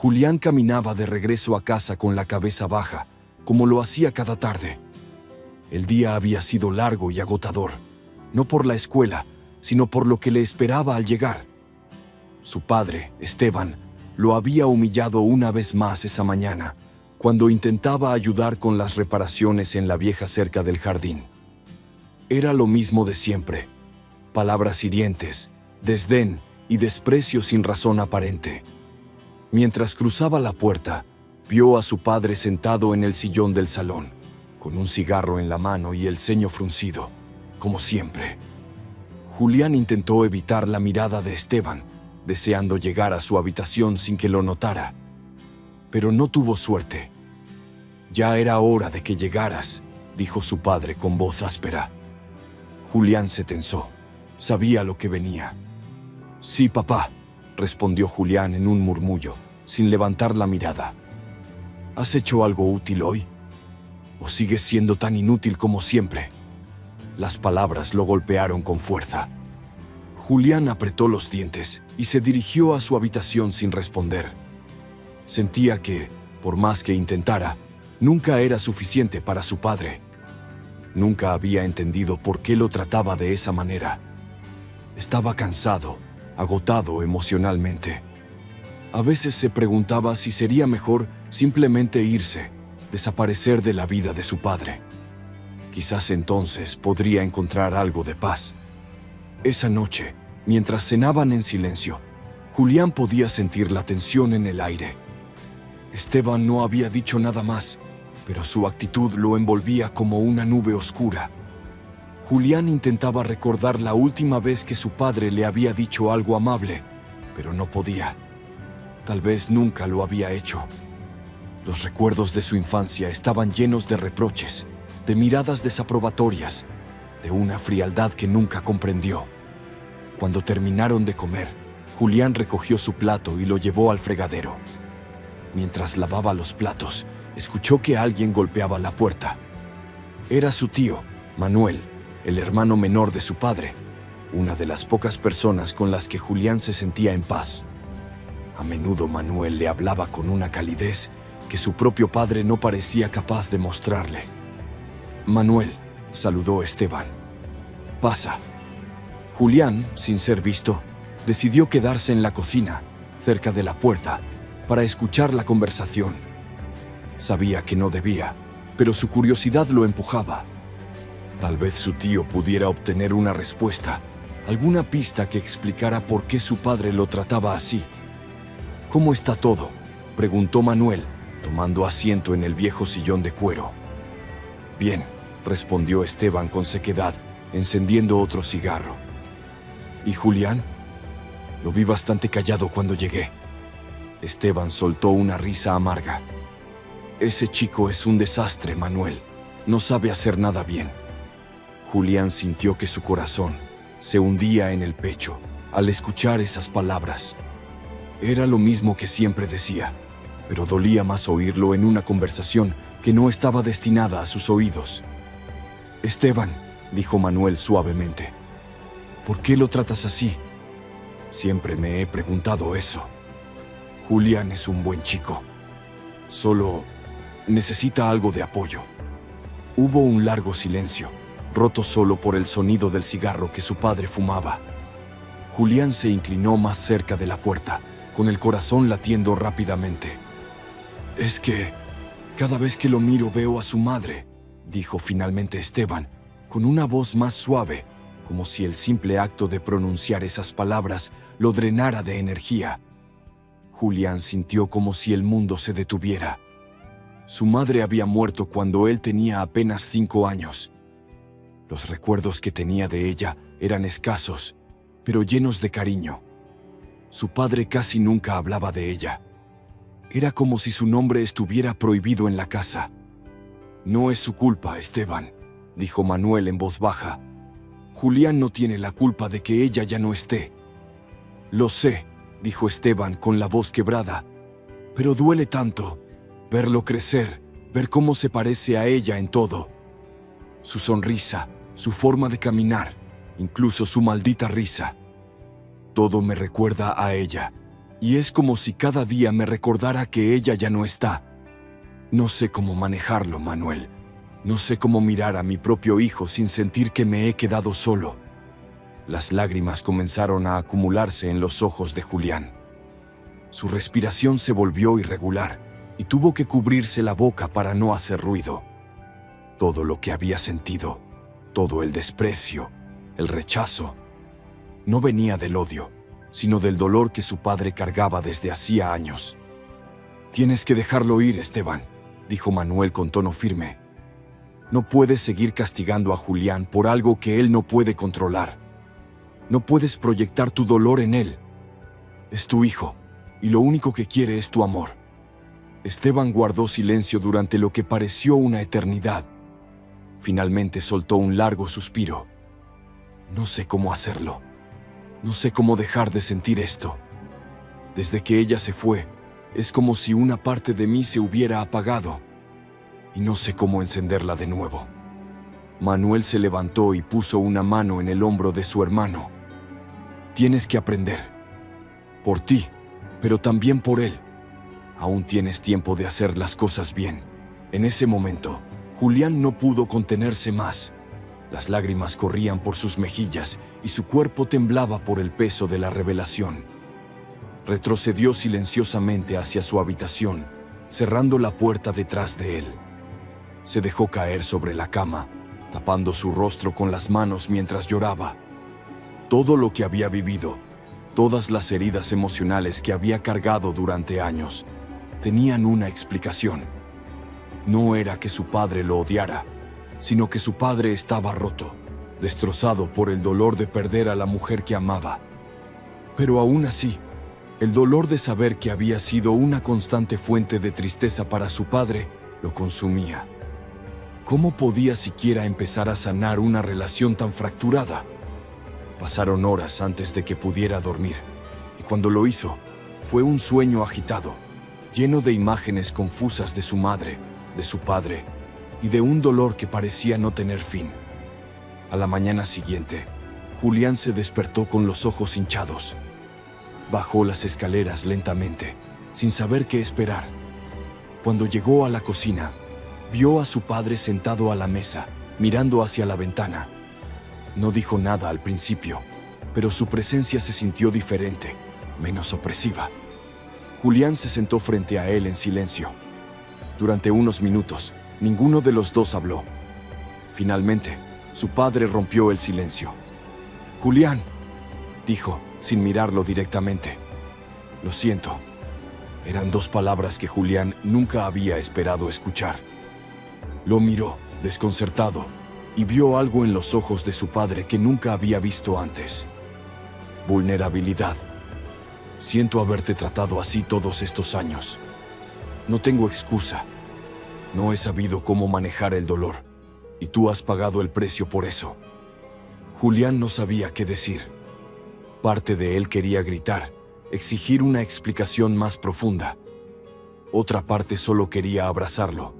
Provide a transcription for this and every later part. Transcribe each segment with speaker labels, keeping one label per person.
Speaker 1: Julián caminaba de regreso a casa con la cabeza baja, como lo hacía cada tarde. El día había sido largo y agotador, no por la escuela, sino por lo que le esperaba al llegar. Su padre, Esteban, lo había humillado una vez más esa mañana, cuando intentaba ayudar con las reparaciones en la vieja cerca del jardín. Era lo mismo de siempre: palabras hirientes, desdén y desprecio sin razón aparente. Mientras cruzaba la puerta, vio a su padre sentado en el sillón del salón, con un cigarro en la mano y el ceño fruncido, como siempre. Julián intentó evitar la mirada de Esteban, deseando llegar a su habitación sin que lo notara. Pero no tuvo suerte. «Ya era hora de que llegaras», dijo su padre con voz áspera. Julián se tensó. Sabía lo que venía. «Sí, papá», respondió Julián en un murmullo, sin levantar la mirada. «¿Has hecho algo útil hoy? ¿O sigues siendo tan inútil como siempre?» Las palabras lo golpearon con fuerza. Julián apretó los dientes y se dirigió a su habitación sin responder. Sentía que, por más que intentara, nunca era suficiente para su padre. Nunca había entendido por qué lo trataba de esa manera. Estaba cansado, agotado emocionalmente. A veces se preguntaba si sería mejor simplemente irse, desaparecer de la vida de su padre. Quizás entonces podría encontrar algo de paz. Esa noche, mientras cenaban en silencio, Julián podía sentir la tensión en el aire. Esteban no había dicho nada más, pero su actitud lo envolvía como una nube oscura. Julián intentaba recordar la última vez que su padre le había dicho algo amable, pero no podía. Tal vez nunca lo había hecho. Los recuerdos de su infancia estaban llenos de reproches, de miradas desaprobatorias, de una frialdad que nunca comprendió. Cuando terminaron de comer, Julián recogió su plato y lo llevó al fregadero. Mientras lavaba los platos, escuchó que alguien golpeaba la puerta. Era su tío, Manuel, el hermano menor de su padre, una de las pocas personas con las que Julián se sentía en paz. A menudo Manuel le hablaba con una calidez que su propio padre no parecía capaz de mostrarle. «Manuel», saludó Esteban. «Pasa». Julián, sin ser visto, decidió quedarse en la cocina, cerca de la puerta, para escuchar la conversación. Sabía que no debía, pero su curiosidad lo empujaba. Tal vez su tío pudiera obtener una respuesta, alguna pista que explicara por qué su padre lo trataba así. «¿Cómo está todo?», preguntó Manuel, tomando asiento en el viejo sillón de cuero. «Bien», respondió Esteban con sequedad, encendiendo otro cigarro. «¿Y Julián?». «Lo vi bastante callado cuando llegué». Esteban soltó una risa amarga. «Ese chico es un desastre, Manuel. No sabe hacer nada bien». Julián sintió que su corazón se hundía en el pecho al escuchar esas palabras. Era lo mismo que siempre decía, pero dolía más oírlo en una conversación que no estaba destinada a sus oídos. «Esteban», dijo Manuel suavemente, «¿por qué lo tratas así?». «Siempre me he preguntado eso. Julián es un buen chico. Solo necesita algo de apoyo». Hubo un largo silencio, roto solo por el sonido del cigarro que su padre fumaba. Julián se inclinó más cerca de la puerta, con el corazón latiendo rápidamente. «Es que cada vez que lo miro veo a su madre», dijo finalmente Esteban, con una voz más suave, como si el simple acto de pronunciar esas palabras lo drenara de energía. Julián sintió como si el mundo se detuviera. Su madre había muerto cuando él tenía apenas 5 años. Los recuerdos que tenía de ella eran escasos, pero llenos de cariño. Su padre casi nunca hablaba de ella. Era como si su nombre estuviera prohibido en la casa. «No es su culpa, Esteban», dijo Manuel en voz baja. «Julián no tiene la culpa de que ella ya no esté». «Lo sé», dijo Esteban con la voz quebrada, «pero duele tanto verlo crecer, ver cómo se parece a ella en todo. Su sonrisa, su forma de caminar, incluso su maldita risa. Todo me recuerda a ella. Y es como si cada día me recordara que ella ya no está. No sé cómo manejarlo, Manuel. No sé cómo mirar a mi propio hijo sin sentir que me he quedado solo. Las lágrimas comenzaron a acumularse en los ojos de Julián. Su respiración se volvió irregular y tuvo que cubrirse la boca para no hacer ruido. Todo lo que había sentido, todo el desprecio, el rechazo, no venía del odio, sino del dolor que su padre cargaba desde hacía años. «Tienes que dejarlo ir, Esteban», dijo Manuel con tono firme. «No puedes seguir castigando a Julián por algo que él no puede controlar. No puedes proyectar tu dolor en él. Es tu hijo, y lo único que quiere es tu amor». Esteban guardó silencio durante lo que pareció una eternidad. Finalmente soltó un largo suspiro. «No sé cómo hacerlo. No sé cómo dejar de sentir esto. Desde que ella se fue, es como si una parte de mí se hubiera apagado. Y no sé cómo encenderla de nuevo». Manuel se levantó y puso una mano en el hombro de su hermano. «Tienes que aprender. Por ti, pero también por él. Aún tienes tiempo de hacer las cosas bien». En ese momento, Julián no pudo contenerse más. Las lágrimas corrían por sus mejillas y su cuerpo temblaba por el peso de la revelación. Retrocedió silenciosamente hacia su habitación, cerrando la puerta detrás de él. Se dejó caer sobre la cama, tapando su rostro con las manos mientras lloraba. Todo lo que había vivido, todas las heridas emocionales que había cargado durante años, tenían una explicación. No era que su padre lo odiara, sino que su padre estaba roto, destrozado por el dolor de perder a la mujer que amaba. Pero aún así, el dolor de saber que había sido una constante fuente de tristeza para su padre lo consumía. ¿Cómo podía siquiera empezar a sanar una relación tan fracturada? Pasaron horas antes de que pudiera dormir, y cuando lo hizo, fue un sueño agitado, lleno de imágenes confusas de su madre, de su padre, y de un dolor que parecía no tener fin. A la mañana siguiente, Julián se despertó con los ojos hinchados. Bajó las escaleras lentamente, sin saber qué esperar. Cuando llegó a la cocina, vio a su padre sentado a la mesa, mirando hacia la ventana. No dijo nada al principio, pero su presencia se sintió diferente, menos opresiva. Julián se sentó frente a él en silencio. Durante unos minutos, ninguno de los dos habló. Finalmente, su padre rompió el silencio. «Julián», dijo, sin mirarlo directamente. «Lo siento». Eran dos palabras que Julián nunca había esperado escuchar. Lo miró, desconcertado, y vio algo en los ojos de su padre que nunca había visto antes. Vulnerabilidad. «Siento haberte tratado así todos estos años. No tengo excusa. No he sabido cómo manejar el dolor, y tú has pagado el precio por eso». Julián no sabía qué decir. Parte de él quería gritar, exigir una explicación más profunda. Otra parte solo quería abrazarlo.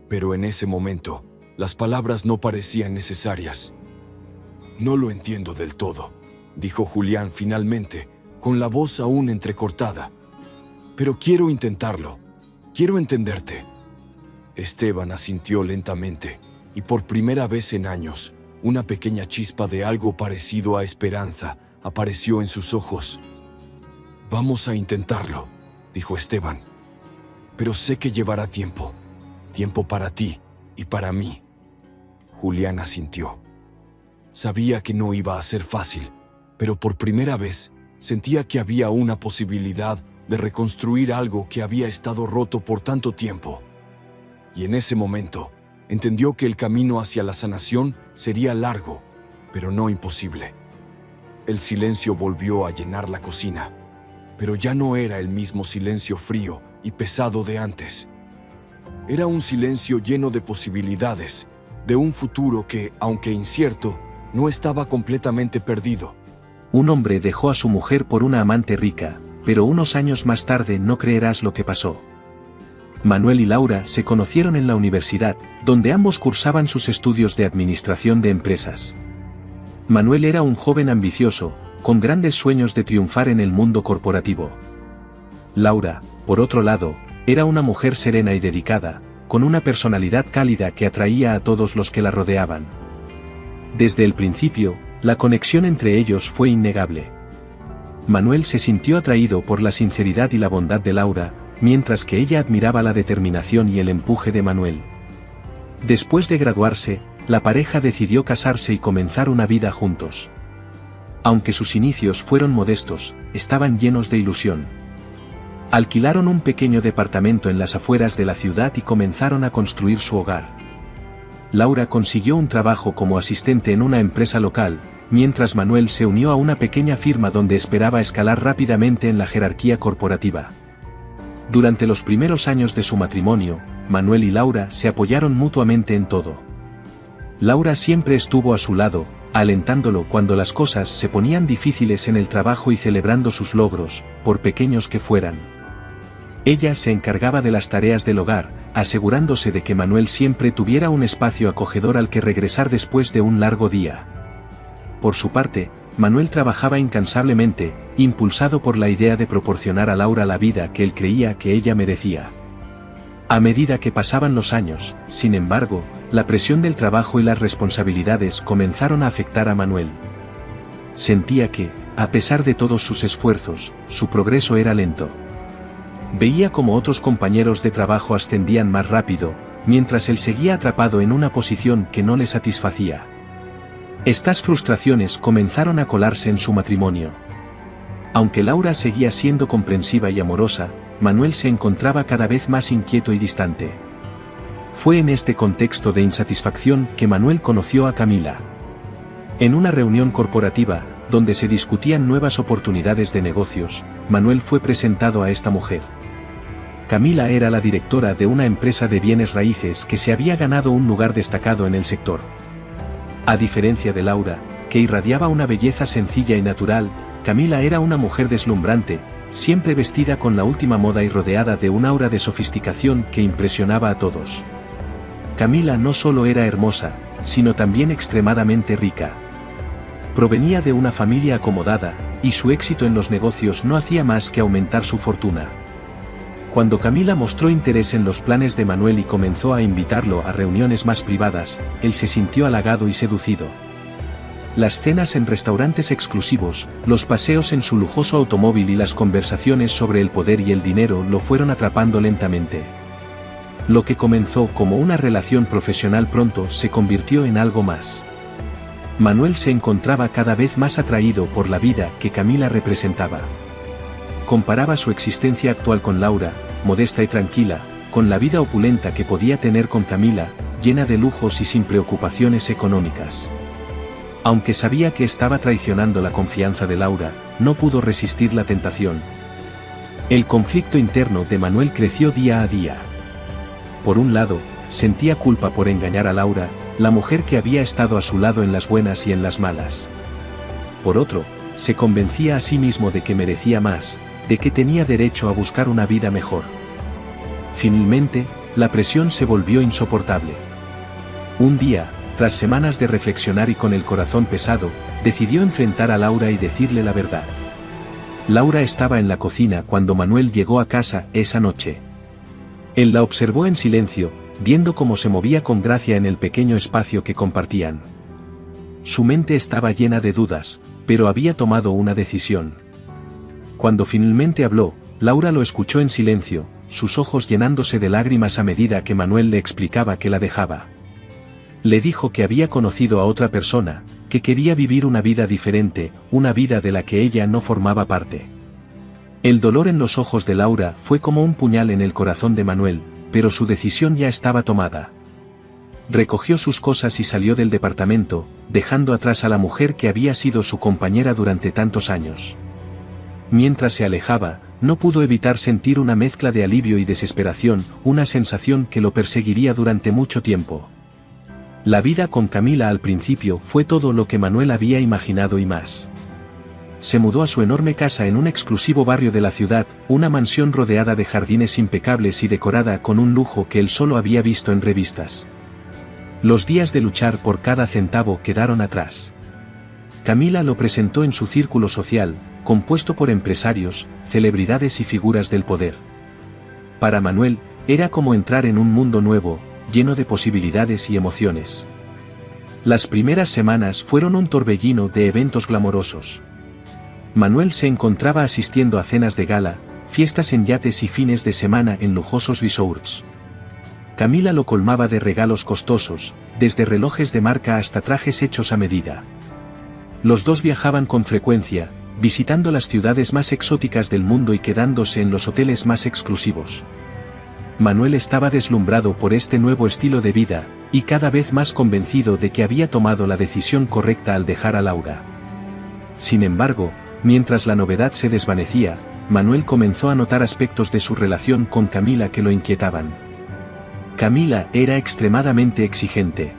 Speaker 1: Pero en ese momento, las palabras no parecían necesarias. «No lo entiendo del todo», dijo Julián finalmente, con la voz aún entrecortada. «Pero quiero intentarlo. Quiero entenderte». Esteban asintió lentamente, y por primera vez en años, una pequeña chispa de algo parecido a esperanza apareció en sus ojos. «Vamos a intentarlo», dijo Esteban. «Pero sé que llevará tiempo. Tiempo para ti y para mí». Julián asintió. Sabía que no iba a ser fácil, pero por primera vez sentía que había una posibilidad de reconstruir algo que había estado roto por tanto tiempo. Y en ese momento, entendió que el camino hacia la sanación sería largo, pero no imposible. El silencio volvió a llenar la cocina, pero ya no era el mismo silencio frío y pesado de antes. Era un silencio lleno de posibilidades, de un futuro que, aunque incierto, no estaba completamente perdido.
Speaker 2: Un hombre dejó a su mujer por una amante rica, pero unos años más tarde no creerás lo que pasó. Manuel y Laura se conocieron en la universidad, donde ambos cursaban sus estudios de administración de empresas. Manuel era un joven ambicioso, con grandes sueños de triunfar en el mundo corporativo. Laura, por otro lado, era una mujer serena y dedicada, con una personalidad cálida que atraía a todos los que la rodeaban. Desde el principio, la conexión entre ellos fue innegable. Manuel se sintió atraído por la sinceridad y la bondad de Laura, mientras que ella admiraba la determinación y el empuje de Manuel. Después de graduarse, la pareja decidió casarse y comenzar una vida juntos. Aunque sus inicios fueron modestos, estaban llenos de ilusión. Alquilaron un pequeño departamento en las afueras de la ciudad y comenzaron a construir su hogar. Laura consiguió un trabajo como asistente en una empresa local, mientras Manuel se unió a una pequeña firma donde esperaba escalar rápidamente en la jerarquía corporativa. Durante los primeros años de su matrimonio, Manuel y Laura se apoyaron mutuamente en todo. Laura siempre estuvo a su lado, alentándolo cuando las cosas se ponían difíciles en el trabajo y celebrando sus logros, por pequeños que fueran. Ella se encargaba de las tareas del hogar, asegurándose de que Manuel siempre tuviera un espacio acogedor al que regresar después de un largo día. Por su parte, Manuel trabajaba incansablemente, impulsado por la idea de proporcionar a Laura la vida que él creía que ella merecía. A medida que pasaban los años, sin embargo, la presión del trabajo y las responsabilidades comenzaron a afectar a Manuel. Sentía que, a pesar de todos sus esfuerzos, su progreso era lento. Veía como otros compañeros de trabajo ascendían más rápido, mientras él seguía atrapado en una posición que no le satisfacía. Estas frustraciones comenzaron a colarse en su matrimonio. Aunque Laura seguía siendo comprensiva y amorosa, Manuel se encontraba cada vez más inquieto y distante. Fue en este contexto de insatisfacción que Manuel conoció a Camila. En una reunión corporativa, donde se discutían nuevas oportunidades de negocios, Manuel fue presentado a esta mujer. Camila era la directora de una empresa de bienes raíces que se había ganado un lugar destacado en el sector. A diferencia de Laura, que irradiaba una belleza sencilla y natural, Camila era una mujer deslumbrante, siempre vestida con la última moda y rodeada de un aura de sofisticación que impresionaba a todos. Camila no solo era hermosa, sino también extremadamente rica. Provenía de una familia acomodada, y su éxito en los negocios no hacía más que aumentar su fortuna. Cuando Camila mostró interés en los planes de Manuel y comenzó a invitarlo a reuniones más privadas, él se sintió halagado y seducido. Las cenas en restaurantes exclusivos, los paseos en su lujoso automóvil y las conversaciones sobre el poder y el dinero lo fueron atrapando lentamente. Lo que comenzó como una relación profesional pronto se convirtió en algo más. Manuel se encontraba cada vez más atraído por la vida que Camila representaba. Comparaba su existencia actual con Laura, modesta y tranquila, con la vida opulenta que podía tener con Camila, llena de lujos y sin preocupaciones económicas. Aunque sabía que estaba traicionando la confianza de Laura, no pudo resistir la tentación. El conflicto interno de Manuel creció día a día. Por un lado, sentía culpa por engañar a Laura, la mujer que había estado a su lado en las buenas y en las malas. Por otro, se convencía a sí mismo de que merecía más, de que tenía derecho a buscar una vida mejor. Finalmente, la presión se volvió insoportable. Un día, tras semanas de reflexionar y con el corazón pesado, decidió enfrentar a Laura y decirle la verdad. Laura estaba en la cocina cuando Manuel llegó a casa esa noche. Él la observó en silencio, viendo cómo se movía con gracia en el pequeño espacio que compartían. Su mente estaba llena de dudas, pero había tomado una decisión. Cuando finalmente habló, Laura lo escuchó en silencio, sus ojos llenándose de lágrimas a medida que Manuel le explicaba que la dejaba. Le dijo que había conocido a otra persona, que quería vivir una vida diferente, una vida de la que ella no formaba parte. El dolor en los ojos de Laura fue como un puñal en el corazón de Manuel, pero su decisión ya estaba tomada. Recogió sus cosas y salió del departamento, dejando atrás a la mujer que había sido su compañera durante tantos años. Mientras se alejaba, no pudo evitar sentir una mezcla de alivio y desesperación, una sensación que lo perseguiría durante mucho tiempo. La vida con Camila al principio fue todo lo que Manuel había imaginado y más. Se mudó a su enorme casa en un exclusivo barrio de la ciudad, una mansión rodeada de jardines impecables y decorada con un lujo que él solo había visto en revistas. Los días de luchar por cada centavo quedaron atrás. Camila lo presentó en su círculo social, compuesto por empresarios, celebridades y figuras del poder. Para Manuel, era como entrar en un mundo nuevo, lleno de posibilidades y emociones. Las primeras semanas fueron un torbellino de eventos glamorosos. Manuel se encontraba asistiendo a cenas de gala, fiestas en yates y fines de semana en lujosos resorts. Camila lo colmaba de regalos costosos, desde relojes de marca hasta trajes hechos a medida. Los dos viajaban con frecuencia, visitando las ciudades más exóticas del mundo y quedándose en los hoteles más exclusivos. Manuel estaba deslumbrado por este nuevo estilo de vida, y cada vez más convencido de que había tomado la decisión correcta al dejar a Laura. Sin embargo, mientras la novedad se desvanecía, Manuel comenzó a notar aspectos de su relación con Camila que lo inquietaban. Camila era extremadamente exigente.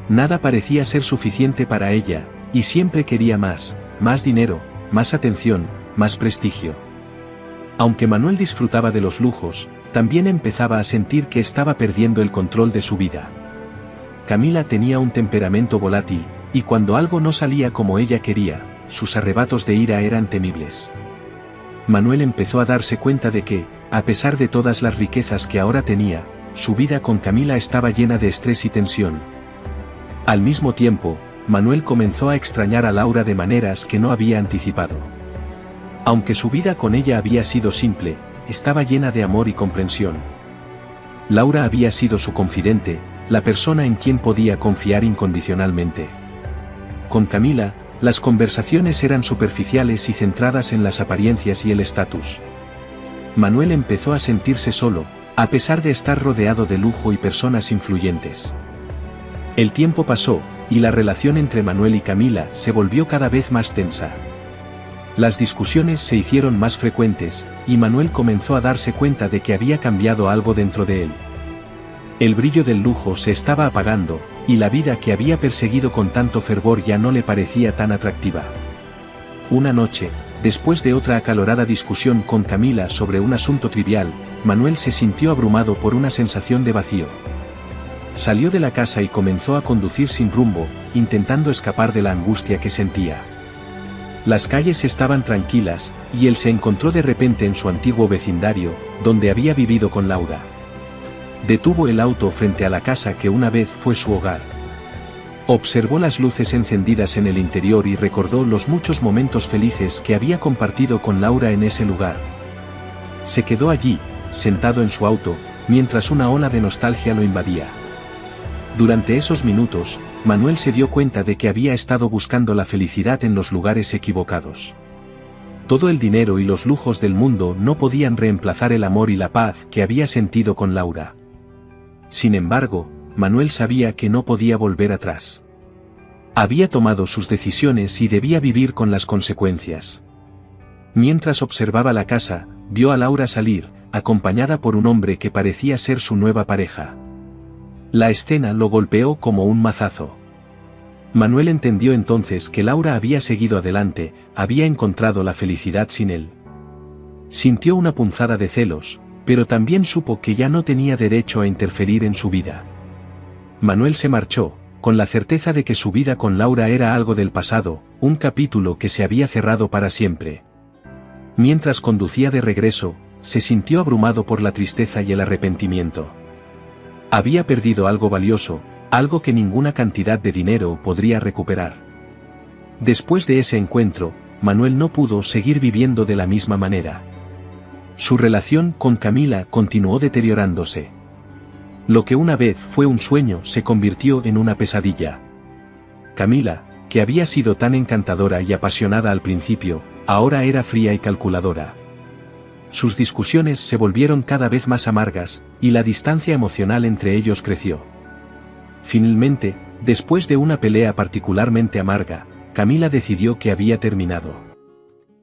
Speaker 2: Nada parecía ser suficiente para ella, y siempre quería más dinero, más atención, más prestigio. Aunque Manuel disfrutaba de los lujos, también empezaba a sentir que estaba perdiendo el control de su vida. Camila tenía un temperamento volátil, y cuando algo no salía como ella quería, sus arrebatos de ira eran temibles. Manuel empezó a darse cuenta de que, a pesar de todas las riquezas que ahora tenía, su vida con Camila estaba llena de estrés y tensión. Al mismo tiempo, Manuel comenzó a extrañar a Laura de maneras que no había anticipado. Aunque su vida con ella había sido simple, estaba llena de amor y comprensión. Laura había sido su confidente, la persona en quien podía confiar incondicionalmente. Con Camila, las conversaciones eran superficiales y centradas en las apariencias y el estatus. Manuel empezó a sentirse solo, a pesar de estar rodeado de lujo y personas influyentes. El tiempo pasó, y la relación entre Manuel y Camila se volvió cada vez más tensa. Las discusiones se hicieron más frecuentes, y Manuel comenzó a darse cuenta de que había cambiado algo dentro de él. El brillo del lujo se estaba apagando, y la vida que había perseguido con tanto fervor ya no le parecía tan atractiva. Una noche, después de otra acalorada discusión con Camila sobre un asunto trivial, Manuel se sintió abrumado por una sensación de vacío. Salió de la casa y comenzó a conducir sin rumbo, intentando escapar de la angustia que sentía. Las calles estaban tranquilas, y él se encontró de repente en su antiguo vecindario, donde había vivido con Laura. Detuvo el auto frente a la casa que una vez fue su hogar. Observó las luces encendidas en el interior y recordó los muchos momentos felices que había compartido con Laura en ese lugar. Se quedó allí, sentado en su auto, mientras una ola de nostalgia lo invadía. Durante esos minutos, Manuel se dio cuenta de que había estado buscando la felicidad en los lugares equivocados. Todo el dinero y los lujos del mundo no podían reemplazar el amor y la paz que había sentido con Laura. Sin embargo, Manuel sabía que no podía volver atrás. Había tomado sus decisiones y debía vivir con las consecuencias. Mientras observaba la casa, vio a Laura salir, acompañada por un hombre que parecía ser su nueva pareja. La escena lo golpeó como un mazazo. Manuel entendió entonces que Laura había seguido adelante, había encontrado la felicidad sin él. Sintió una punzada de celos, pero también supo que ya no tenía derecho a interferir en su vida. Manuel se marchó, con la certeza de que su vida con Laura era algo del pasado, un capítulo que se había cerrado para siempre. Mientras conducía de regreso, se sintió abrumado por la tristeza y el arrepentimiento. Había perdido algo valioso, algo que ninguna cantidad de dinero podría recuperar. Después de ese encuentro, Manuel no pudo seguir viviendo de la misma manera. Su relación con Camila continuó deteriorándose. Lo que una vez fue un sueño se convirtió en una pesadilla. Camila, que había sido tan encantadora y apasionada al principio, ahora era fría y calculadora. Sus discusiones se volvieron cada vez más amargas, y la distancia emocional entre ellos creció. Finalmente, después de una pelea particularmente amarga, Camila decidió que había terminado.